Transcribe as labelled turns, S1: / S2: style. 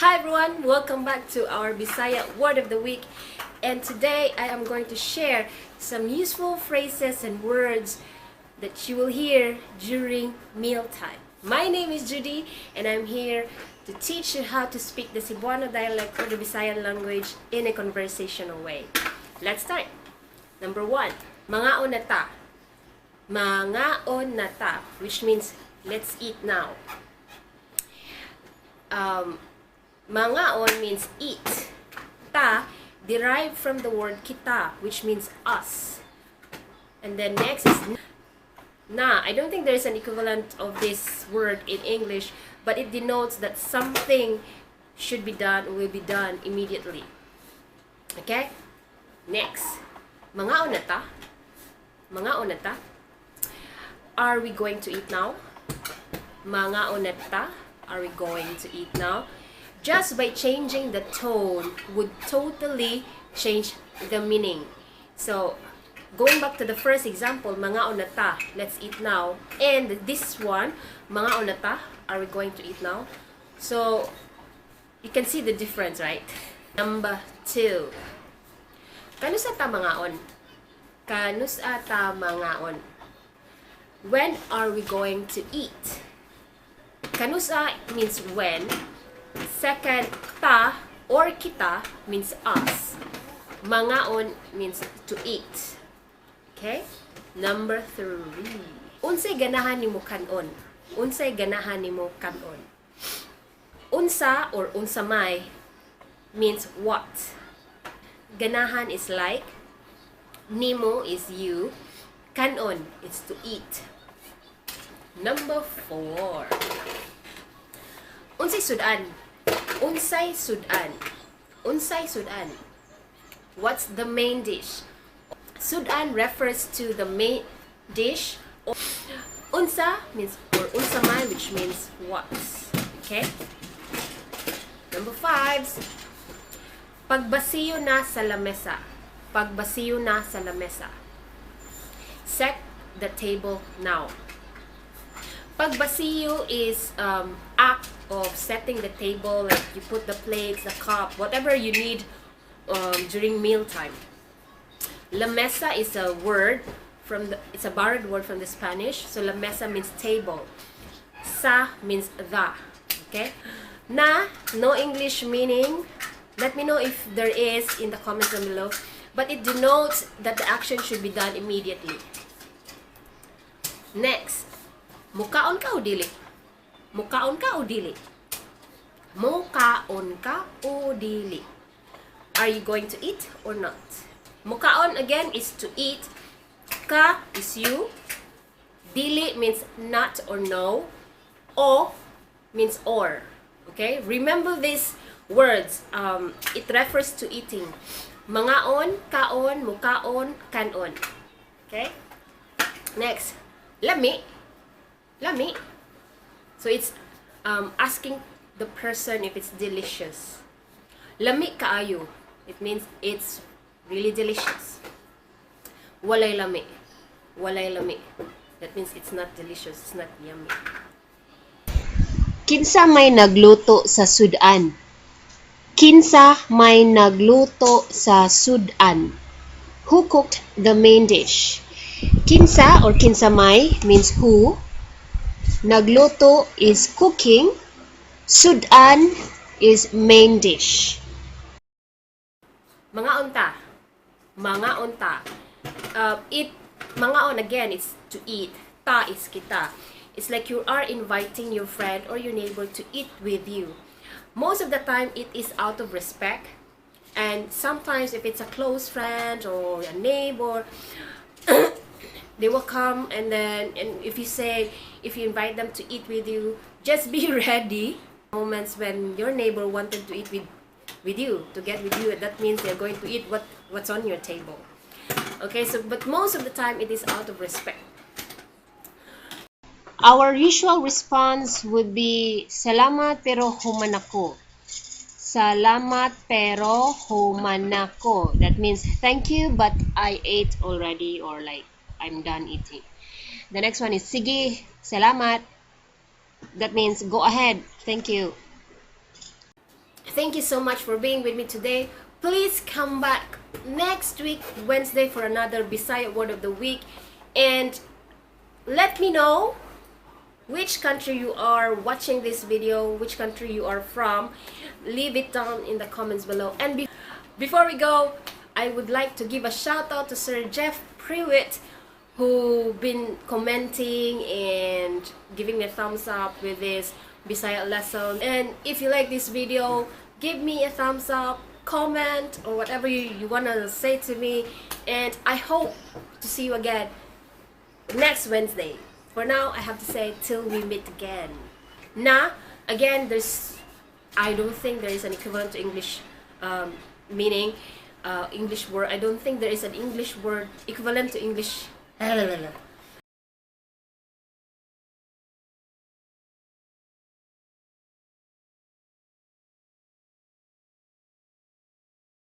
S1: Hi everyone, welcome back to our Bisaya Word of the Week, and today I am going to share some useful phrases and words that you will hear during mealtime. My name is Judy and I'm here to teach you how to speak the Cebuano dialect or the Visayan language in a conversational way. Let's start. Number 1, mangaon na ta. Mangaon na ta, which means let's eat now. Mangaon means eat. Ta derived from the word kita, which means us. And then next is na. I don't think there is an equivalent of this word in English, but it denotes that something should be done or will be done immediately. Okay? Next. Mangaon na ta. Mangaon na ta. Are we going to eat now? Mangaon na ta. Are we going to eat now? Just by changing the tone would totally change the meaning. So, going back to the first example, mangaon na ta, let's eat now. And this one, mangaon na ta, are we going to eat now? So, you can see the difference, right? Number 2. Kanusa ta mangaon? Kanusa ta mangaon? When are we going to eat? Kanusa means when. Second, ta or kita means us. Mangaon means to eat. Okay? Number 3. Unsay ganahan nimo kanon? Unsay ganahan nimo kanon? Unsa or unsamay means what? Ganahan is like, nimo is you, kanon is to eat. Number 4. Unsay sudan? Unsay sudan? Unsay sudan? What's the main dish? Sudan refers to the main dish. Unsa means or unsamay, which means what. Okay? Number 5. Pagbasiyo na sa lamesa. Pagbasiyo na sa lamesa. Set the table now. Pagbasiyo is act of setting the table, like you put the plates, the cup, whatever you need during mealtime. La mesa is a word it's a borrowed word from the Spanish. So la mesa means table. Sa means the. Okay? Na, no English meaning. Let me know if there is in the comments down below. But it denotes that the action should be done immediately. Next. Mukaon ka o dili? Mukaon ka o dili? Mukaon ka o dili? Are you going to eat or not? Mukaon again is to eat. Ka is you. Dili means not or no. O means or. Okay? Remember these words. It refers to eating. Mangaon, kaon, mukaon, kanon. Okay? Next. Lami. Lami. So it's asking the person if it's delicious. Lami kaayo. It means it's really delicious. Walay lami. Walay lami. That means it's not delicious. It's not yummy.
S2: Kinsa may nagluto sa sudan? Kinsa may nagluto sa sudan? Who cooked the main dish? Kinsa or kinsa may means who. Nagluto is cooking. Sudan is main dish.
S1: Mangaon ta. Mangaon ta. Mangaon again is to eat. Ta is kita. It's like you are inviting your friend or your neighbor to eat with you. Most of the time it is out of respect. And sometimes if it's a close friend or a neighbor, they will come, and if you invite them to eat with you, just be ready. Moments when your neighbor wanted to eat with you, to get with you, that means they're going to eat what's on your table. Okay, so but most of the time it is out of respect.
S2: Our usual response would be salamat pero humanako. Salamat pero humanako. That means thank you, but I ate already, or like I'm done eating. The next one is sige, salamat. That means go ahead, thank you.
S1: Thank you so much for being with me today. Please come back next week, Wednesday, for another Bisaya Word of the Week. And let me know which country you are watching this video, which country you are from. Leave it down in the comments below. And before we go, I would like to give a shout out to Sir Jeff Prewitt, who been commenting and giving me a thumbs up with this Bisaya lesson. And if you like this video, give me a thumbs up, comment, or whatever you want to say to me. And I hope to see you again next Wednesday. For now, I have to say till we meet again. Na, again, I don't think there is an equivalent to English meaning, English word. I don't think there is an English word equivalent to English.